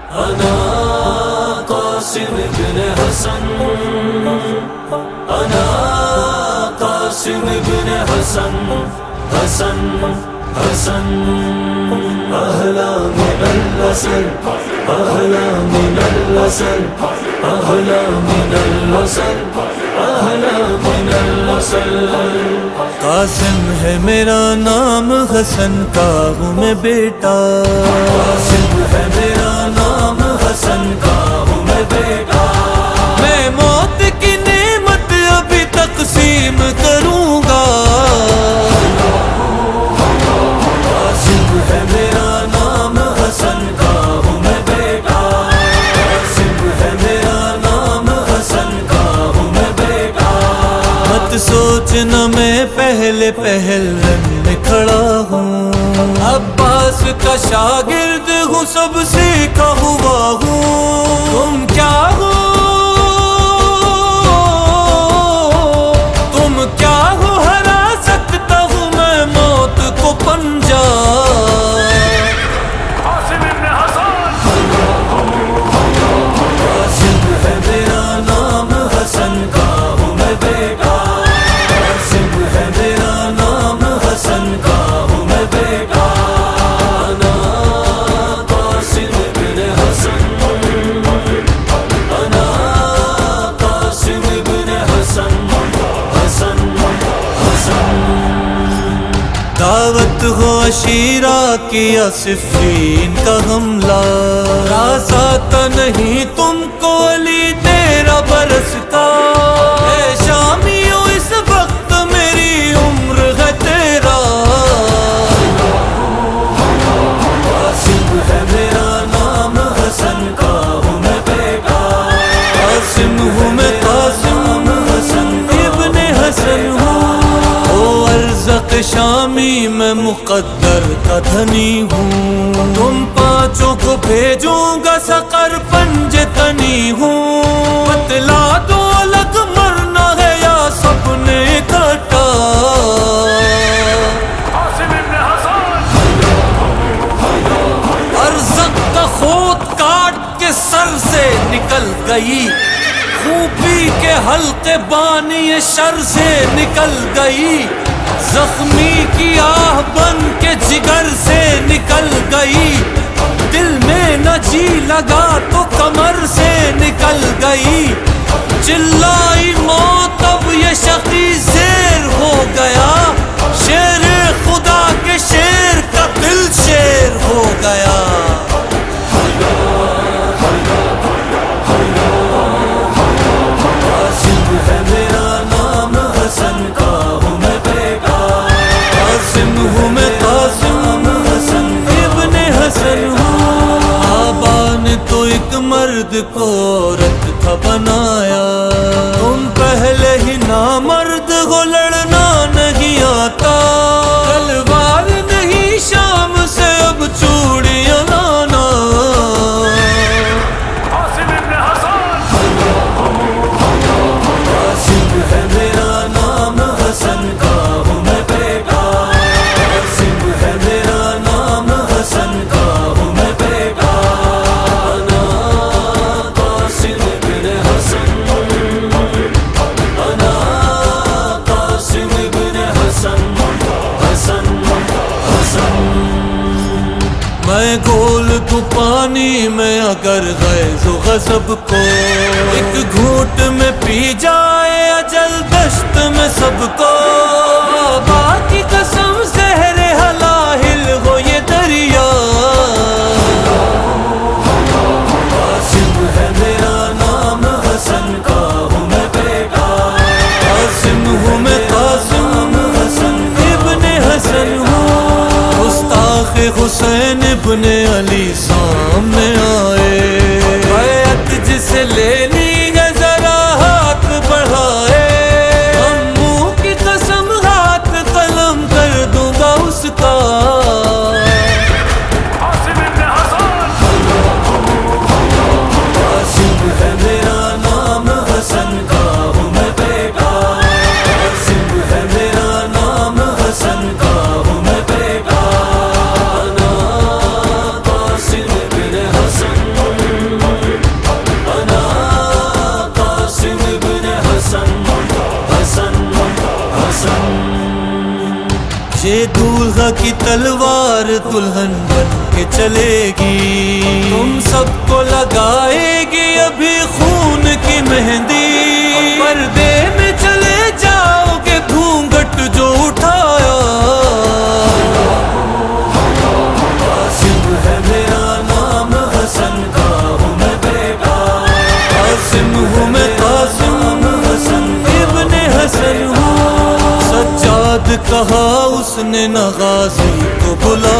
انا قاسم بن حسن، انا قاسم بن حسن، حسن حسن اہلا من الوصل، اہلا من الوصل، اہلا من الوصل، اہلا من الوصل۔ قاسم ہے میرا نام، حسن کا ہوں میں بیٹا، قاسم ہے میرا نام، حسن کا ہوں میں بیٹا، میں موت کی نعمت ابھی تقسیم کروں گا، قاسم ہے میرا نام، حسن کا ہوں میں بیٹا، قاسم ہے میرا نام، حسن کا ہوں میں بیٹا، مت سوچنا میں پہلے پہلن میں کھڑا ہوں، عباس کا شاگرد ہوں، سب سیکھا ہوا ہوں، تم کیا ہو، تم کیا ہو، ہرا سکتا ہوں میں موت کو پنجہ، قاسم ہے میرا نام، حسن کا ہوں میں بیٹا، قاسم ہے میرا نام، حسن کا ہوں میں بیٹا، انا قاسم بن حسن، انا قاسم بن حسن، حسن حسن دعوت ہو عشیرہ کی یا صفین کا حملہ، راز آتا نہیں تم کو علی تیرا برس کا، اے شامیوں اس وقت میری عمر ہے تیرا، قاسم ہے میرا نام، حسن کا ہوں میں بیٹا، قاسم ہوں میں، قاسم ابن حسن ہوں، او ارزق شامی میں مقدر کا دھنی ہوں، تم پانچوں کو بھیجوں گا سقر پنج تنی ہوں، بتلا دو الگ مرنا ہے یا سب نے اکٹھا، ارزق کا خود کاٹ کے سر سے نکل گئی، خوبی کے حلقے بانی شر سے نکل گئی، زخمی کی آہ بن کے جگر سے نکل گئی، دل میں نہ جی لگا تو کمر سے نکل گئی، چلائی موت اب یہ شقی زیر ہو گیا، شیر خدا کے شیر کا دل شیر ہو گیا، قاسم ہے میرا نام، حسن کا ہوں میں بیٹا، قاسم ہوں میں، قاسم حسن ابن حسن ہوں، آبا نے تو ایک مرد کو عورت تھا بنایا، تم پہلے ہی نامرد ہو، لڑنا نہیں آتا، تلوار نہیں شام سے اب چوڑیاں لانا، قاسم ہے میرا نام، حسن کا ہوں میں بیٹا، قاسم ہے میرا نام، حسن کا ہوں میں بیٹا، انا قاسم بن حسن، انا قاسم بن حسن، حسن حسن میں گھول دوں پانی میں اگر غیظ و غضب کو، ایک گھونٹ میں پی جائے اجل دشت میں سب کو، بابا کی قسم زہر حلاہل ہو یہ دریا، قاسم ہے میرا نام، حسن کا ہوں میں بیٹا، قاسم ہوں میں، قاسم حسن ابن حسن ہوں، گستاخ حسین ابن علی سامنے آئے، بیعت جسے لینی ہے ذرا ہاتھ بڑھائے، امو کی قسم ہاتھ قلم کر دوں گا اس کا، تلوار دلہن بن کے چلے گی، تم سب کو لگائے گی ابھی خون کی مہندی، پردے میں چلے جاؤ گے گھونگھٹ جو اٹھایا، قاسم ہے میرا نام حسن کا ہوں میں بیٹا، قاسم ہوں میں، قاسم ابن حسن ہوں، سجاد کہا اس نے نہ غازی کو بلا